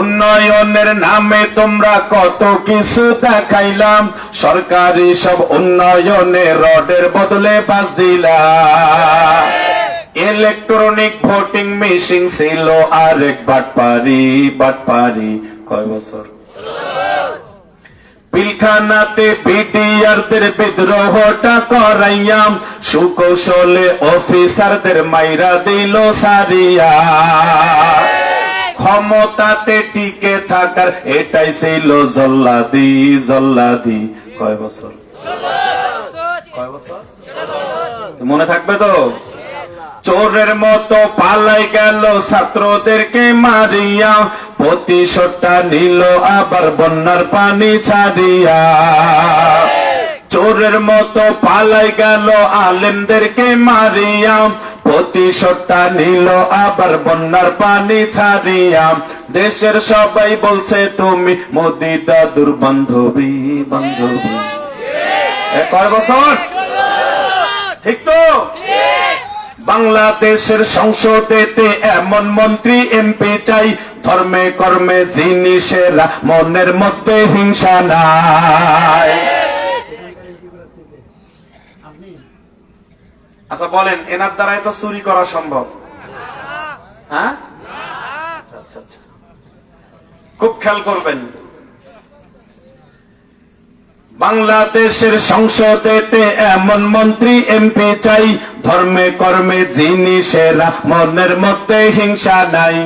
উন্নয়নের নামে তোমরা কত কিছু দেখাইলাম, সরকারি সব উন্নয়নে রডের বদলে বাস দিলাম। ইলেকট্রনিক ভোটিং মেশিন ছিল আরেক বাটপারি, বাটপারি। কয় বছর? পিলখানাতে বিডিআরদের বিদ্রোহটা করাইয়াম, সুকৌশলে অফিসারদের মাইরা দিল সারিয়া। ক্ষমতাতে টিকে থাকার এটাই ছিল জল্লাদি, জল্লাদি। কয় বছর? কয় বছর? মনে থাকবে তো? চোরের মতো পালাই গেল ছাত্রদেরকে মারিয়া, প্রতিশোধটা নিল আবার বন্যার পানি ছাড়িয়া। চোরের মতো পালাই গেল আলেমদেরকে মারিয়া, প্রতিশোধটা নিল আবার বন্যার পানি ছাড়িয়া। দেশের সবাই বলছে তুমি মোদি দাদুর বান্ধবী, বান্ধবী। কয় বছর? ঠিক তো? বাংলাদেশের সংসদেতে এমন মন্ত্রী এমপি চাই, ধর্মে কর্মে জিনিসেরা মনের মধ্যে হিংসা নাই। আচ্ছা বলেন, এনার দ্বারাই তো চুরি করা সম্ভব? হ্যাঁ, আচ্ছা আচ্ছা, খুব খেয়াল করবেন। বাংলাদেশের সংসদেতে এমন মন্ত্রী এমপি চাই, ধর্মে কর্মে জিনিসেরা মনের মধ্যে হিংসা নাই।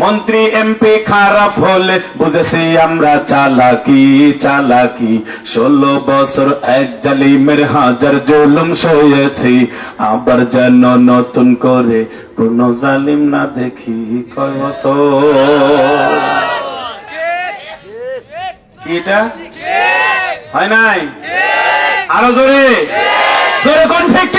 মন্ত্রী এমপি খারাপ হলে বুঝেছি আমরা চালাকি, চালাকি। 16 বছর এক জালিমের হাজার জুলুম সয়েছি, আবার যেন নতুন করে কোন জালিম না দেখি। কয় বছর? এটা হয় নাই? আরো জোরে, জোরে কোন ঠিক?